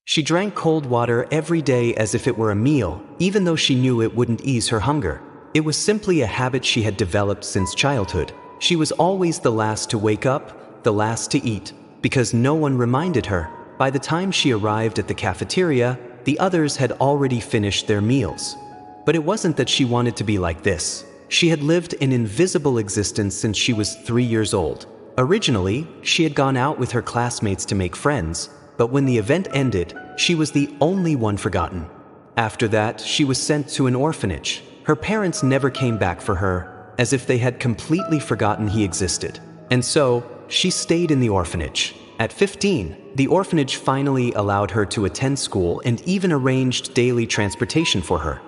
She drank cold water every day as if it were a meal, even though she knew it wouldn't ease her hunger. It was simply a habit she had developed since childhood. She was always the last to wake up, the last to eat, because no one reminded her. By the time she arrived at the cafeteria, the others had already finished their meals. But it wasn't that she wanted to be like this. She had lived an invisible existence since she was 3 years old. Originally, she had gone out with her classmates to make friends, but when the event ended, she was the only one forgotten. After that, she was sent to an orphanage. Her parents never came back for her, as if they had completely forgotten he existed. And so, she stayed in the orphanage. At 15, the orphanage finally allowed her to attend school and even arranged daily transportation for her.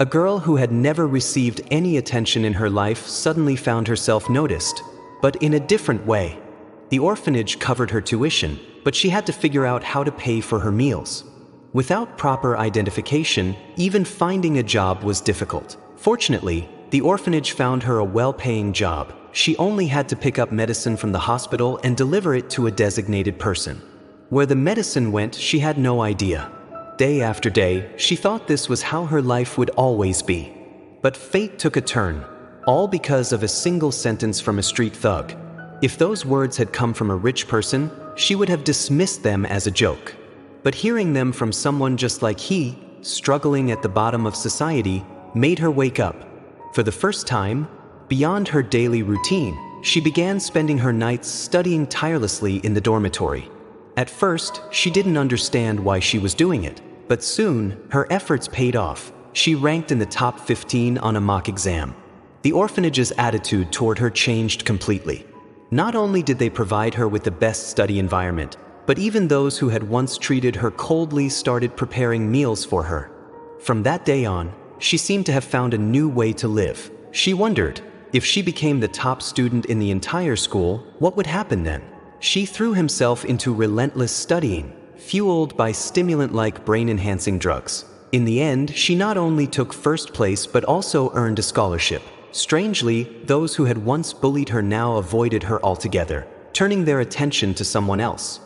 A girl who had never received any attention in her life suddenly found herself noticed, but in a different way. The orphanage covered her tuition, but she had to figure out how to pay for her meals. Without proper identification, even finding a job was difficult. Fortunately, the orphanage found her a well-paying job. She only had to pick up medicine from the hospital and deliver it to a designated person. Where the medicine went, she had no idea. Day after day, she thought this was how her life would always be. But fate took a turn, all because of a single sentence from a street thug. If those words had come from a rich person, she would have dismissed them as a joke. But hearing them from someone just like he, struggling at the bottom of society, made her wake up. For the first time, beyond her daily routine, she began spending her nights studying tirelessly in the dormitory. At first, she didn't understand why she was doing it, but soon, her efforts paid off. She ranked in the top 15 on a mock exam. The orphanage's attitude toward her changed completely. Not only did they provide her with the best study environment, but even those who had once treated her coldly started preparing meals for her. From that day on, she seemed to have found a new way to live. She wondered, if she became the top student in the entire school, what would happen then? She threw herself into relentless studying, fueled by stimulant-like brain-enhancing drugs. In the end, she not only took first place but also earned a scholarship. Strangely, those who had once bullied her now avoided her altogether, turning their attention to someone else.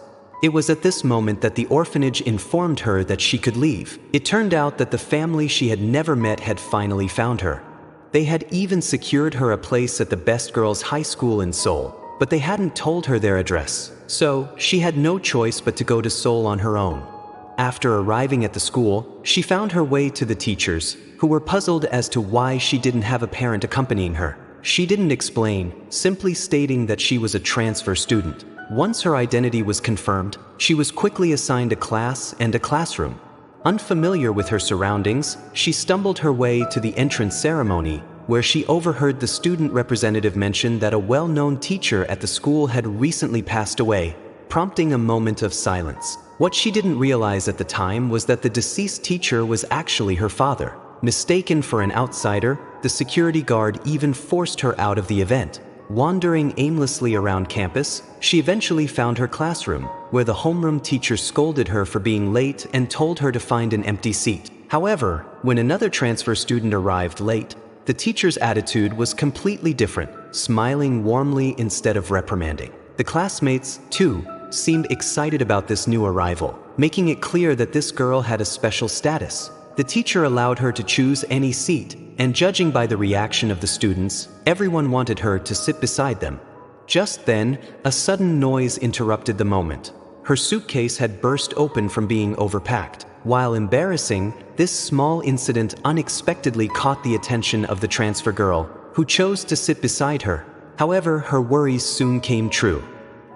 It was at this moment that the orphanage informed her that she could leave. It turned out that the family she had never met had finally found her. They had even secured her a place at the best girls' high school in Seoul, but they hadn't told her their address. So, she had no choice but to go to Seoul on her own. After arriving at the school, she found her way to the teachers, who were puzzled as to why she didn't have a parent accompanying her. She didn't explain, simply stating that she was a transfer student. Once her identity was confirmed, she was quickly assigned a class and a classroom. Unfamiliar with her surroundings, she stumbled her way to the entrance ceremony, where she overheard the student representative mention that a well-known teacher at the school had recently passed away, prompting a moment of silence. What she didn't realize at the time was that the deceased teacher was actually her father. Mistaken for an outsider, the security guard even forced her out of the event. Wandering aimlessly around campus, she eventually found her classroom, where the homeroom teacher scolded her for being late and told her to find an empty seat. However, when another transfer student arrived late, the teacher's attitude was completely different, smiling warmly instead of reprimanding. The classmates, too, seemed excited about this new arrival, making it clear that this girl had a special status. The teacher allowed her to choose any seat, and judging by the reaction of the students, everyone wanted her to sit beside them. Just then, a sudden noise interrupted the moment. Her suitcase had burst open from being overpacked. While embarrassing, this small incident unexpectedly caught the attention of the transfer girl, who chose to sit beside her. However, her worries soon came true.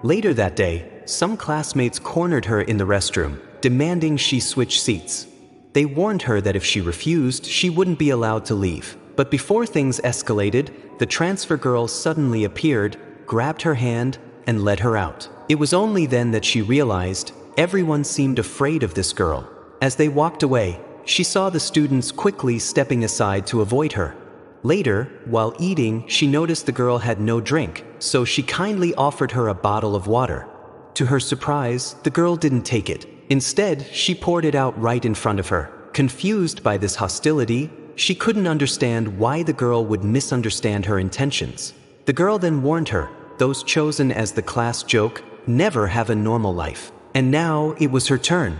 Later that day, some classmates cornered her in the restroom, demanding she switch seats. They warned her that if she refused, she wouldn't be allowed to leave. But before things escalated, the transfer girl suddenly appeared, grabbed her hand, and led her out. It was only then that she realized everyone seemed afraid of this girl. As they walked away, she saw the students quickly stepping aside to avoid her. Later, while eating, she noticed the girl had no drink, so she kindly offered her a bottle of water. To her surprise, the girl didn't take it. Instead, she poured it out right in front of her. Confused by this hostility, she couldn't understand why the girl would misunderstand her intentions. The girl then warned her, those chosen as the class joke never have a normal life. And now it was her turn.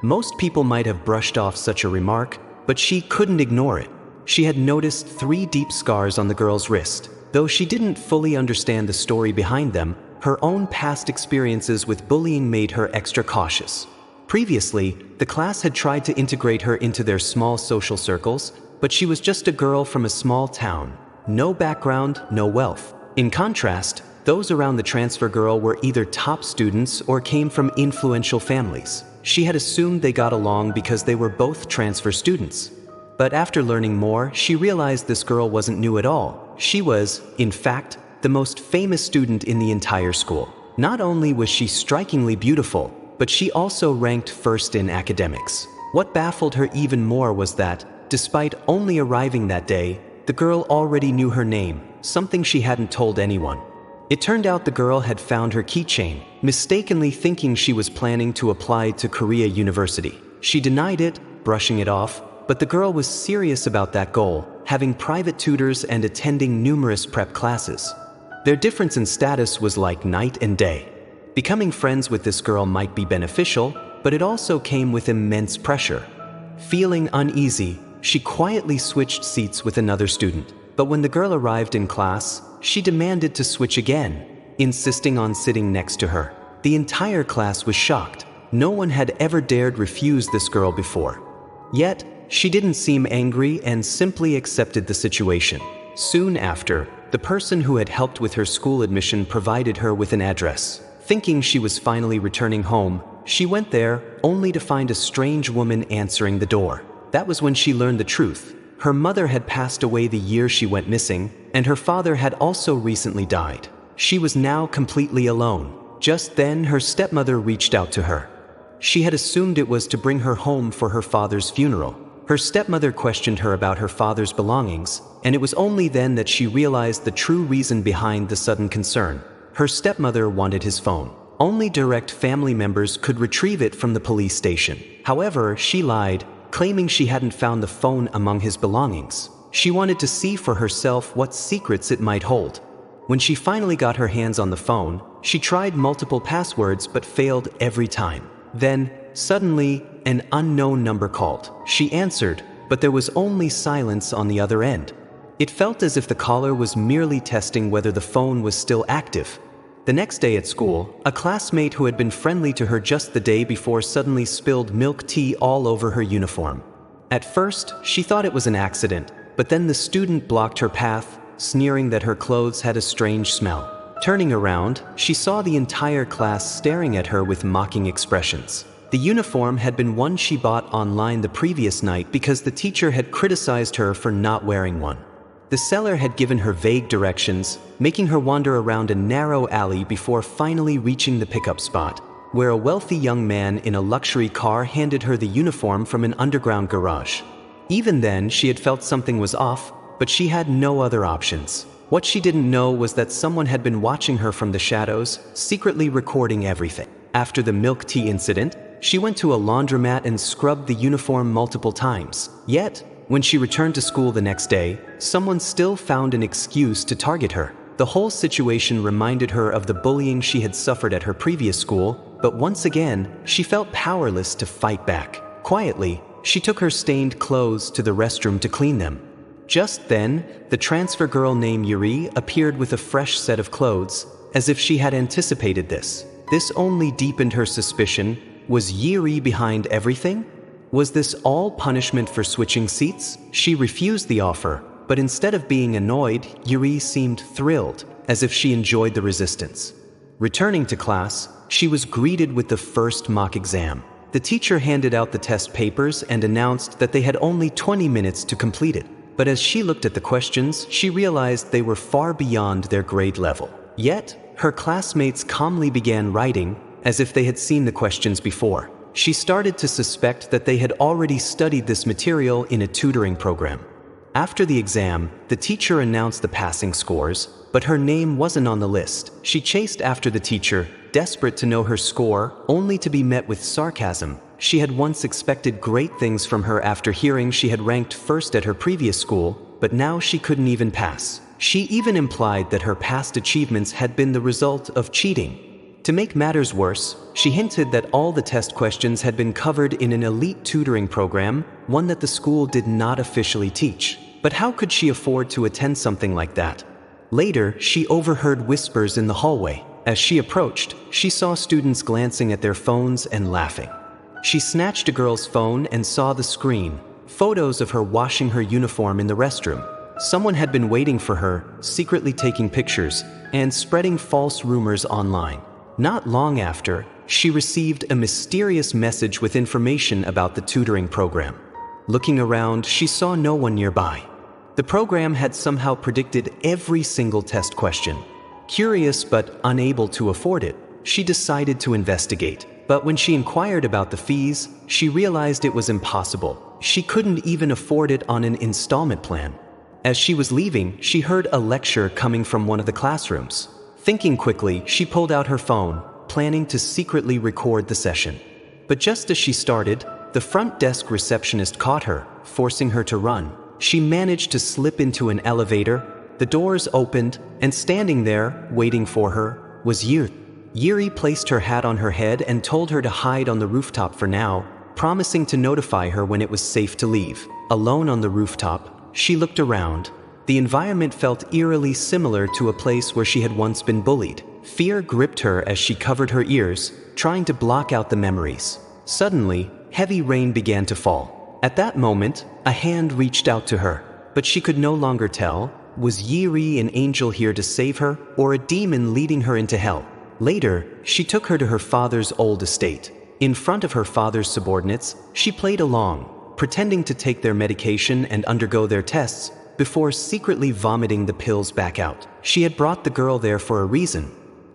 Most people might have brushed off such a remark, but she couldn't ignore it. She had noticed 3 deep scars on the girl's wrist. Though she didn't fully understand the story behind them, her own past experiences with bullying made her extra cautious. Previously, the class had tried to integrate her into their small social circles, but she was just a girl from a small town. No background, no wealth. In contrast, those around the transfer girl were either top students or came from influential families. She had assumed they got along because they were both transfer students. But after learning more, she realized this girl wasn't new at all. She was, in fact, the most famous student in the entire school. Not only was she strikingly beautiful, but she also ranked first in academics. What baffled her even more was that, despite only arriving that day, the girl already knew her name, something she hadn't told anyone. It turned out the girl had found her keychain, mistakenly thinking she was planning to apply to Korea University. She denied it, brushing it off, but the girl was serious about that goal, having private tutors and attending numerous prep classes. Their difference in status was like night and day. Becoming friends with this girl might be beneficial, but it also came with immense pressure. Feeling uneasy, she quietly switched seats with another student. But when the girl arrived in class, she demanded to switch again, insisting on sitting next to her. The entire class was shocked. No one had ever dared refuse this girl before. Yet, she didn't seem angry and simply accepted the situation. Soon after, the person who had helped with her school admission provided her with an address. Thinking she was finally returning home, she went there only to find a strange woman answering the door. That was when she learned the truth. Her mother had passed away the year she went missing, and her father had also recently died. She was now completely alone. Just then, her stepmother reached out to her. She had assumed it was to bring her home for her father's funeral. Her stepmother questioned her about her father's belongings, and it was only then that she realized the true reason behind the sudden concern. Her stepmother wanted his phone. Only direct family members could retrieve it from the police station. However, she lied, claiming she hadn't found the phone among his belongings. She wanted to see for herself what secrets it might hold. When she finally got her hands on the phone, she tried multiple passwords but failed every time. Then, suddenly, an unknown number called. She answered, but there was only silence on the other end. It felt as if the caller was merely testing whether the phone was still active. The next day at school, a classmate who had been friendly to her just the day before suddenly spilled milk tea all over her uniform. At first, she thought it was an accident, but then the student blocked her path, sneering that her clothes had a strange smell. Turning around, she saw the entire class staring at her with mocking expressions. The uniform had been one she bought online the previous night because the teacher had criticized her for not wearing one. The seller had given her vague directions, making her wander around a narrow alley before finally reaching the pickup spot, where a wealthy young man in a luxury car handed her the uniform from an underground garage. Even then, she had felt something was off, but she had no other options. What she didn't know was that someone had been watching her from the shadows, secretly recording everything. After the milk tea incident, she went to a laundromat and scrubbed the uniform multiple times. Yet, when she returned to school the next day, someone still found an excuse to target her. The whole situation reminded her of the bullying she had suffered at her previous school, but once again, she felt powerless to fight back. Quietly, she took her stained clothes to the restroom to clean them. Just then, the transfer girl named Hye-ri appeared with a fresh set of clothes, as if she had anticipated this. This only deepened her suspicion. Was Hye-ri behind everything? Was this all punishment for switching seats? She refused the offer, but instead of being annoyed, Hye-ri seemed thrilled, as if she enjoyed the resistance. Returning to class, she was greeted with the first mock exam. The teacher handed out the test papers and announced that they had only 20 minutes to complete it. But as she looked at the questions, she realized they were far beyond their grade level. Yet, her classmates calmly began writing, as if they had seen the questions before. She started to suspect that they had already studied this material in a tutoring program. After the exam, the teacher announced the passing scores, but her name wasn't on the list. She chased after the teacher, desperate to know her score, only to be met with sarcasm. She had once expected great things from her after hearing she had ranked first at her previous school, but now she couldn't even pass. She even implied that her past achievements had been the result of cheating. To make matters worse, she hinted that all the test questions had been covered in an elite tutoring program, one that the school did not officially teach. But how could she afford to attend something like that? Later, she overheard whispers in the hallway. As she approached, she saw students glancing at their phones and laughing. She snatched a girl's phone and saw the screen, photos of her washing her uniform in the restroom. Someone had been waiting for her, secretly taking pictures, and spreading false rumors online. Not long after, she received a mysterious message with information about the tutoring program. Looking around, she saw no one nearby. The program had somehow predicted every single test question. Curious but unable to afford it, she decided to investigate. But when she inquired about the fees, she realized it was impossible. She couldn't even afford it on an installment plan. As she was leaving, she heard a lecture coming from one of the classrooms. Thinking quickly, she pulled out her phone, planning to secretly record the session. But just as she started, the front desk receptionist caught her, forcing her to run. She managed to slip into an elevator, the doors opened, and standing there, waiting for her, was Hye-ri. Hye-ri placed her hat on her head and told her to hide on the rooftop for now, promising to notify her when it was safe to leave. Alone on the rooftop, she looked around. The environment felt eerily similar to a place where she had once been bullied. Fear gripped her as she covered her ears, trying to block out the memories. Suddenly, heavy rain began to fall. At that moment, a hand reached out to her, but she could no longer tell, was Hye-ri an angel here to save her, or a demon leading her into hell? Later, she took her to her father's old estate. In front of her father's subordinates, she played along, pretending to take their medication and undergo their tests, before secretly vomiting the pills back out. She had brought the girl there for a reason.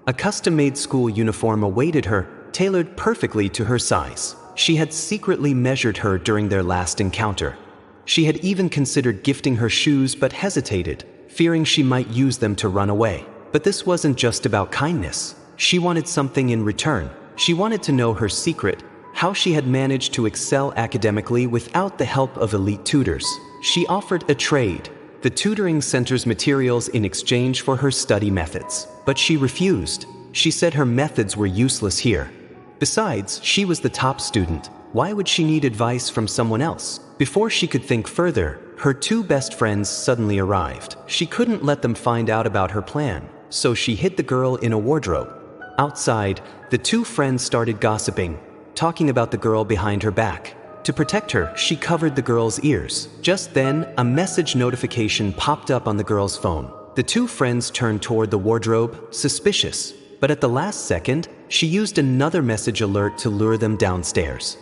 A custom-made school uniform awaited her, tailored perfectly to her size. She had secretly measured her during their last encounter. She had even considered gifting her shoes but hesitated, fearing she might use them to run away. But this wasn't just about kindness. She wanted something in return. She wanted to know her secret, how she had managed to excel academically without the help of elite tutors. She offered a trade, the tutoring center's materials in exchange for her study methods. But she refused. She said her methods were useless here. Besides, she was the top student. Why would she need advice from someone else? Before she could think further, her two best friends suddenly arrived. She couldn't let them find out about her plan, so she hid the girl in a wardrobe. Outside, the two friends started gossiping, talking about the girl behind her back. To protect her, she covered the girl's ears. Just then, a message notification popped up on the girl's phone. The two friends turned toward the wardrobe, suspicious. But at the last second, she used another message alert to lure them downstairs.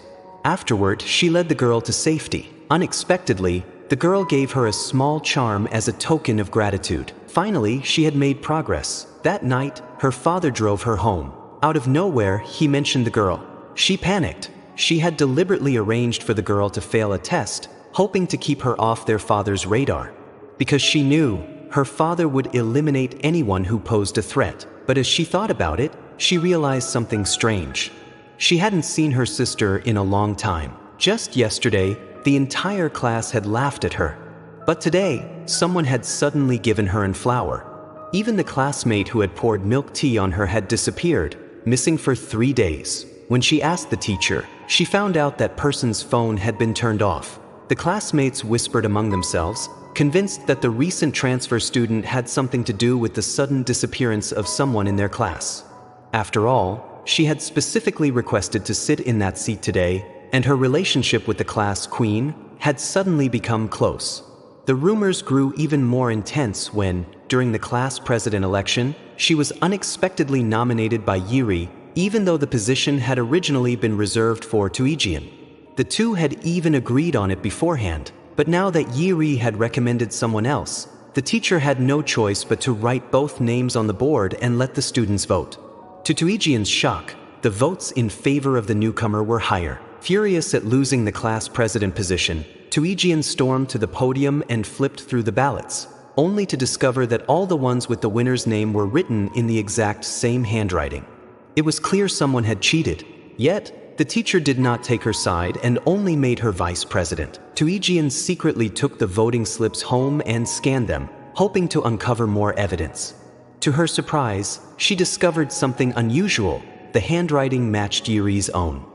Afterward, she led the girl to safety. Unexpectedly, the girl gave her a small charm as a token of gratitude. Finally, she had made progress. That night, her father drove her home. Out of nowhere, he mentioned the girl. She panicked. She had deliberately arranged for the girl to fail a test, hoping to keep her off their father's radar. Because she knew her father would eliminate anyone who posed a threat. But as she thought about it, she realized something strange. She hadn't seen her sister in a long time. Just yesterday, the entire class had laughed at her. But today, someone had suddenly given her an flower. Even the classmate who had poured milk tea on her had disappeared, missing for 3 days. When she asked the teacher, she found out that person's phone had been turned off. The classmates whispered among themselves, convinced that the recent transfer student had something to do with the sudden disappearance of someone in their class. After all, she had specifically requested to sit in that seat today, and her relationship with the class queen had suddenly become close. The rumors grew even more intense when, during the class president election, she was unexpectedly nominated by Hye-ri, even though the position had originally been reserved for Chae-yoon. The two had even agreed on it beforehand, but now that Hye-ri had recommended someone else, the teacher had no choice but to write both names on the board and let the students vote. To Chae-yoon's shock, the votes in favor of the newcomer were higher. Furious at losing the class president position, Chae-yoon stormed to the podium and flipped through the ballots, only to discover that all the ones with the winner's name were written in the exact same handwriting. It was clear someone had cheated, yet the teacher did not take her side and only made her vice president. Chae-yoon secretly took the voting slips home and scanned them, hoping to uncover more evidence. To her surprise, she discovered something unusual. The handwriting matched Hye-ri's own.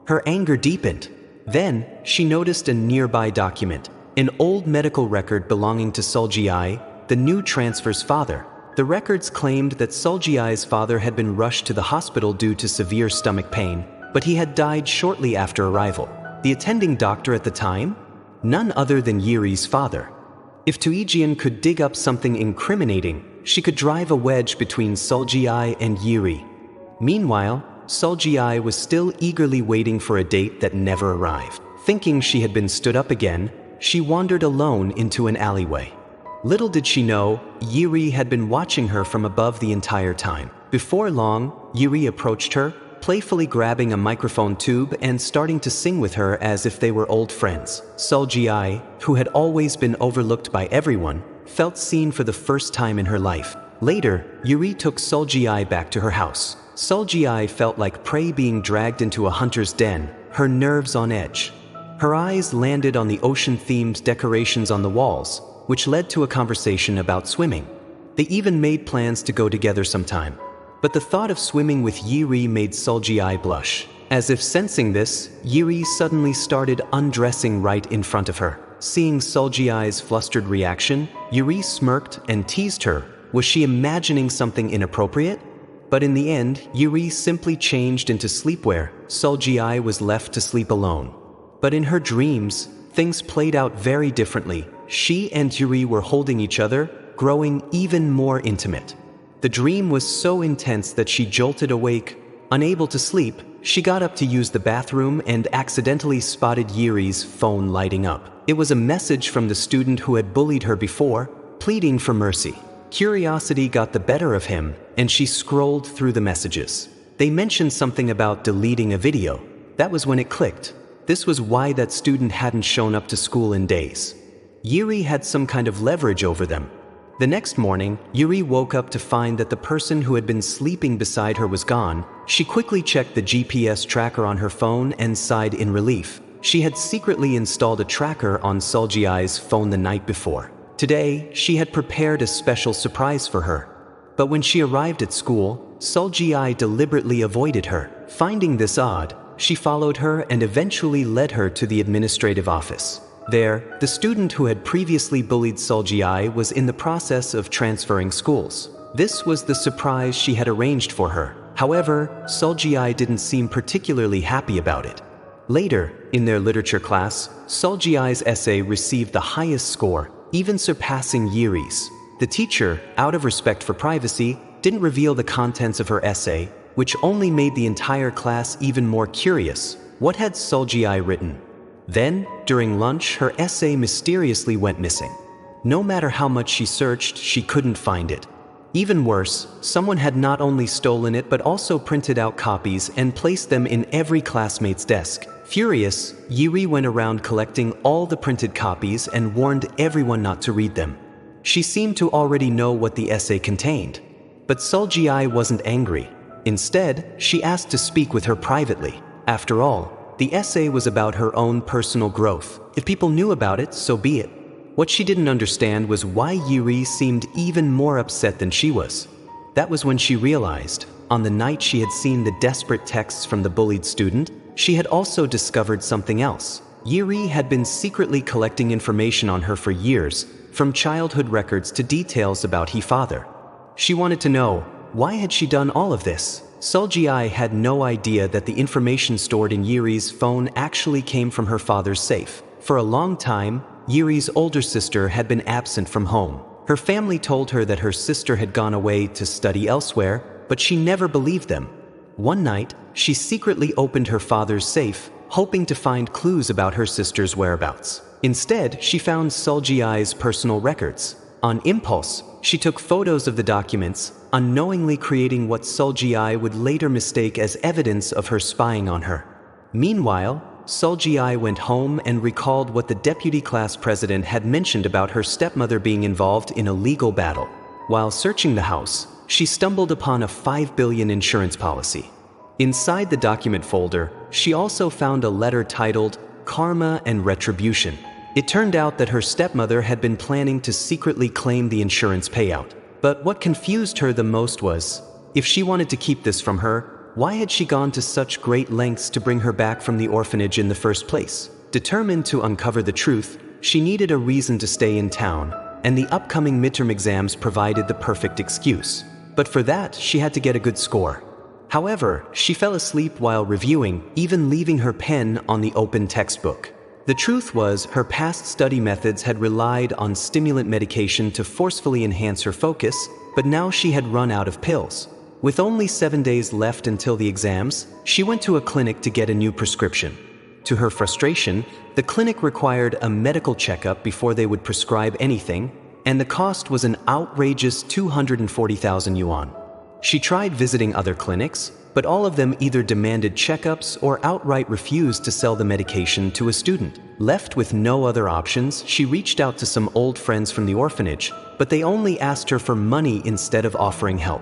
Her anger deepened. Then, she noticed a nearby document, an old medical record belonging to Sol-ji-ai, the new transfer's father. The records claimed that Sol-ji-ai's father had been rushed to the hospital due to severe stomach pain, but he had died shortly after arrival. The attending doctor at the time? None other than Hye-ri's father. If Jae-young could dig up something incriminating, she could drive a wedge between Sol-ji-ai and Hye-ri. Meanwhile, Sol-ji-ai was still eagerly waiting for a date that never arrived. Thinking she had been stood up again, she wandered alone into an alleyway. Little did she know, Hye-ri had been watching her from above the entire time. Before long, Hye-ri approached her, playfully grabbing a microphone tube and starting to sing with her as if they were old friends. Sol-ji-ai, who had always been overlooked by everyone, felt seen for the first time in her life. Later, Hye-ri took Sol-ji-ai back to her house. Sol-ji-ai felt like prey being dragged into a hunter's den, her nerves on edge. Her eyes landed on the ocean-themed decorations on the walls, which led to a conversation about swimming. They even made plans to go together sometime. But the thought of swimming with Hye-ri made Sol-ji-ai blush. As if sensing this, Hye-ri suddenly started undressing right in front of her. Seeing Sol-ji-ai's flustered reaction, Hye-ri smirked and teased her. Was she imagining something inappropriate? But in the end, Hye-ri simply changed into sleepwear. Sol-ji-ai was left to sleep alone. But in her dreams, things played out very differently. She and Hye-ri were holding each other, growing even more intimate. The dream was so intense that she jolted awake. Unable to sleep, she got up to use the bathroom and accidentally spotted Hye-ri's phone lighting up. It was a message from the student who had bullied her before, pleading for mercy. Curiosity got the better of him, and she scrolled through the messages. They mentioned something about deleting a video. That was when it clicked. This was why that student hadn't shown up to school in days. Hye-ri had some kind of leverage over them. The next morning, Hye-ri woke up to find that the person who had been sleeping beside her was gone. She quickly checked the GPS tracker on her phone and sighed in relief. She had secretly installed a tracker on Sol-ji-ai's phone the night before. Today, she had prepared a special surprise for her. But when she arrived at school, Sol-ji-ai deliberately avoided her. Finding this odd, she followed her and eventually led her to the administrative office. There, the student who had previously bullied Sol-ji-ai was in the process of transferring schools. This was the surprise she had arranged for her. However, Sol-ji-ai didn't seem particularly happy about it. Later, in their literature class, Sol-ji-ai's essay received the highest score, even surpassing Hye-ri's. The teacher, out of respect for privacy, didn't reveal the contents of her essay, which only made the entire class even more curious. What had Sol-ji-ai written? Then, during lunch, her essay mysteriously went missing. No matter how much she searched, she couldn't find it. Even worse, someone had not only stolen it but also printed out copies and placed them in every classmate's desk. Furious, Hye-ri went around collecting all the printed copies and warned everyone not to read them. She seemed to already know what the essay contained. But Sol-ji-ai wasn't angry. Instead, she asked to speak with her privately. After all, the essay was about her own personal growth. If people knew about it, so be it. What she didn't understand was why Hye-ri seemed even more upset than she was. That was when she realized, on the night she had seen the desperate texts from the bullied student, she had also discovered something else. Hye-ri had been secretly collecting information on her for years, from childhood records to details about her father. She wanted to know, why had she done all of this? Sol-ji-ai had no idea that the information stored in Hye-ri's phone actually came from her father's safe. For a long time, Hye-ri's older sister had been absent from home. Her family told her that her sister had gone away to study elsewhere, but she never believed them. One night, she secretly opened her father's safe, hoping to find clues about her sister's whereabouts. Instead, she found Sol-ji-ai's personal records. On impulse, she took photos of the documents, unknowingly creating what Sol-ji-ai would later mistake as evidence of her spying on her. Meanwhile, Sol-ji-ai went home and recalled what the deputy class president had mentioned about her stepmother being involved in a legal battle. While searching the house, she stumbled upon a 5 billion insurance policy. Inside the document folder, she also found a letter titled Karma and Retribution. It turned out that her stepmother had been planning to secretly claim the insurance payout. But what confused her the most was, if she wanted to keep this from her, why had she gone to such great lengths to bring her back from the orphanage in the first place? Determined to uncover the truth, she needed a reason to stay in town, and the upcoming midterm exams provided the perfect excuse. But for that, she had to get a good score. However, she fell asleep while reviewing, even leaving her pen on the open textbook. The truth was, her past study methods had relied on stimulant medication to forcefully enhance her focus, but now she had run out of pills. With only 7 days left until the exams, she went to a clinic to get a new prescription. To her frustration, the clinic required a medical checkup before they would prescribe anything, and the cost was an outrageous 240,000 yuan. She tried visiting other clinics, but all of them either demanded checkups or outright refused to sell the medication to a student. Left with no other options, she reached out to some old friends from the orphanage, but they only asked her for money instead of offering help.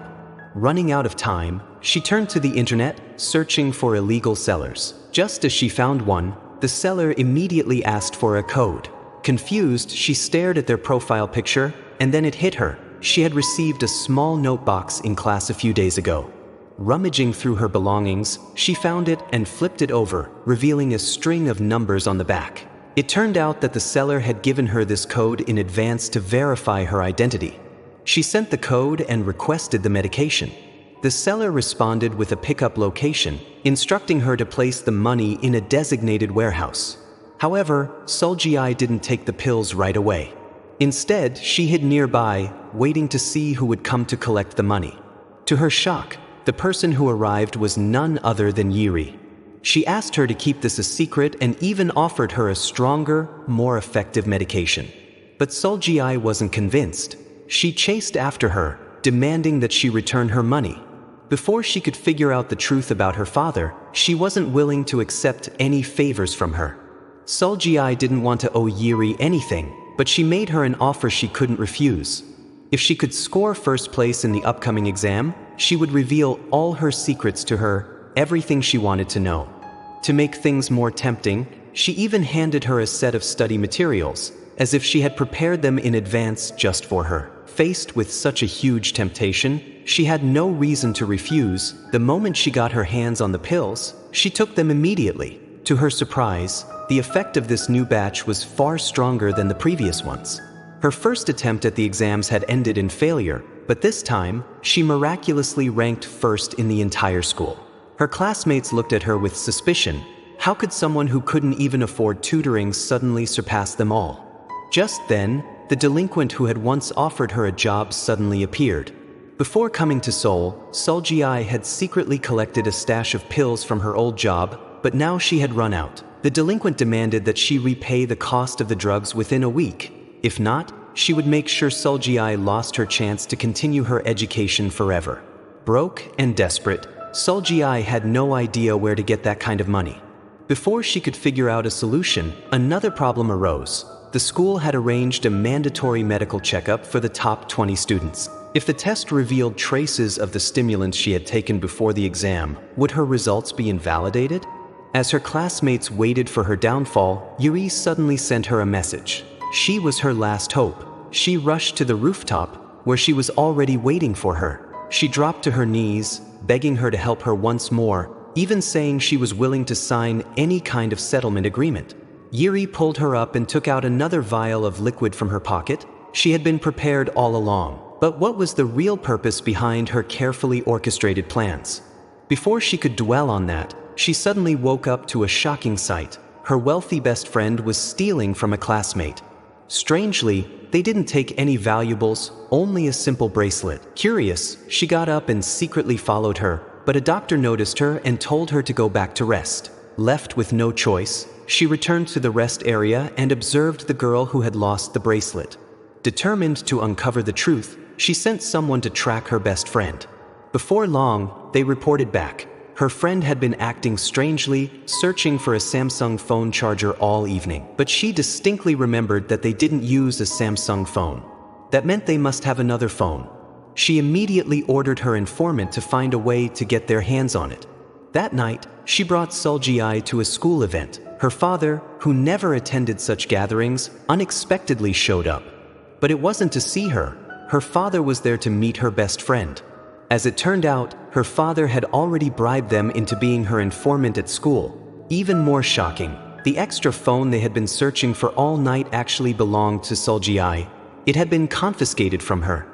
Running out of time, she turned to the internet, searching for illegal sellers. Just as she found one, the seller immediately asked for a code. Confused, she stared at their profile picture, and then it hit her. She had received a small note box in class a few days ago. Rummaging through her belongings, she found it and flipped it over, revealing a string of numbers on the back. It turned out that the seller had given her this code in advance to verify her identity. She sent the code and requested the medication. The seller responded with a pickup location, instructing her to place the money in a designated warehouse. However, Sol-ji didn't take the pills right away. Instead, she hid nearby, waiting to see who would come to collect the money. To her shock, the person who arrived was none other than Hye-ri. She asked her to keep this a secret and even offered her a stronger, more effective medication. But Sol-ji wasn't convinced. She chased after her, demanding that she return her money. Before she could figure out the truth about her father, she wasn't willing to accept any favors from her. Sol-ji didn't want to owe Hye-ri anything, but she made her an offer she couldn't refuse. If she could score first place in the upcoming exam, she would reveal all her secrets to her, everything she wanted to know. To make things more tempting, she even handed her a set of study materials, as if she had prepared them in advance just for her. Faced with such a huge temptation, she had no reason to refuse. The moment she got her hands on the pills, she took them immediately. To her surprise, the effect of this new batch was far stronger than the previous ones. Her first attempt at the exams had ended in failure, but this time, she miraculously ranked first in the entire school. Her classmates looked at her with suspicion. How could someone who couldn't even afford tutoring suddenly surpass them all? Just then, the delinquent who had once offered her a job suddenly appeared. Before coming to Seoul, Sol-ji had secretly collected a stash of pills from her old job, but now she had run out. The delinquent demanded that she repay the cost of the drugs within a week. If not, she would make sure Sol-ji lost her chance to continue her education forever. Broke and desperate, Sol-ji had no idea where to get that kind of money. Before she could figure out a solution, another problem arose. The school had arranged a mandatory medical checkup for the top 20 students. If the test revealed traces of the stimulants she had taken before the exam, would her results be invalidated? As her classmates waited for her downfall, Hye-ri suddenly sent her a message. She was her last hope. She rushed to the rooftop, where she was already waiting for her. She dropped to her knees, begging her to help her once more, even saying she was willing to sign any kind of settlement agreement. Hye-ri pulled her up and took out another vial of liquid from her pocket. She had been prepared all along. But what was the real purpose behind her carefully orchestrated plans? Before she could dwell on that, she suddenly woke up to a shocking sight. Her wealthy best friend was stealing from a classmate. Strangely, they didn't take any valuables, only a simple bracelet. Curious, she got up and secretly followed her, but a doctor noticed her and told her to go back to rest. Left with no choice, she returned to the rest area and observed the girl who had lost the bracelet. Determined to uncover the truth, she sent someone to track her best friend. Before long, they reported back. Her friend had been acting strangely, searching for a Samsung phone charger all evening. But she distinctly remembered that they didn't use a Samsung phone. That meant they must have another phone. She immediately ordered her informant to find a way to get their hands on it. That night, she brought Sol-ji to a school event. Her father, who never attended such gatherings, unexpectedly showed up. But it wasn't to see her. her father was there to meet her best friend. As it turned out, her father had already bribed them into being her informant at school. Even more shocking, the extra phone they had been searching for all night actually belonged to Sol-ji. It had been confiscated from her.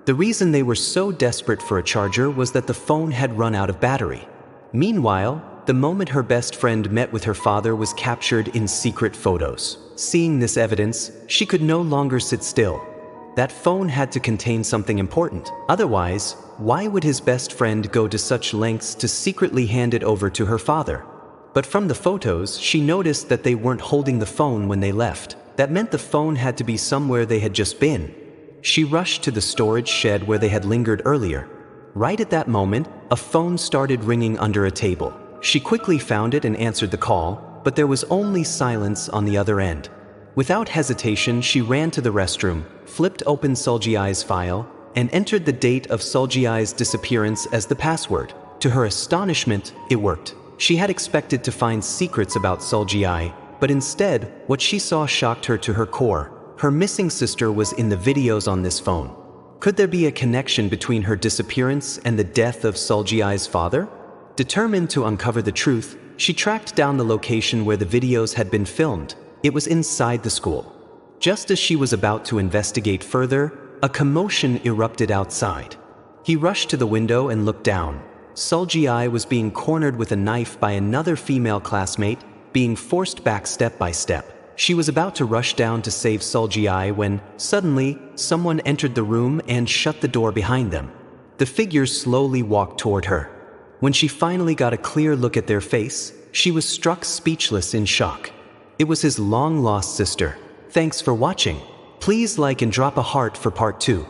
The reason they were so desperate for a charger was that the phone had run out of battery. Meanwhile, the moment her best friend met with her father was captured in secret photos. Seeing this evidence, she could no longer sit still. That phone had to contain something important. Otherwise, why would his best friend go to such lengths to secretly hand it over to her father? But from the photos, she noticed that they weren't holding the phone when they left. That meant the phone had to be somewhere they had just been. She rushed to the storage shed where they had lingered earlier. Right at that moment, a phone started ringing under a table. She quickly found it and answered the call, but there was only silence on the other end. Without hesitation, she ran to the restroom, flipped open Sol-ji's file, and entered the date of Sol-ji's disappearance as the password. To her astonishment, it worked. She had expected to find secrets about Sol-ji, but instead, what she saw shocked her to her core. Her missing sister was in the videos on this phone. Could there be a connection between her disappearance and the death of Sol-ji's father? Determined to uncover the truth, she tracked down the location where the videos had been filmed. It was inside the school. Just as she was about to investigate further, a commotion erupted outside. He rushed to the window and looked down. Sol-ji was being cornered with a knife by another female classmate, being forced back step by step. She was about to rush down to save Sol-ji when, suddenly, someone entered the room and shut the door behind them. The figures slowly walked toward her. When she finally got a clear look at their face, she was struck speechless in shock. It was his long-lost sister. Thanks for watching. Please like and drop a heart for part 2.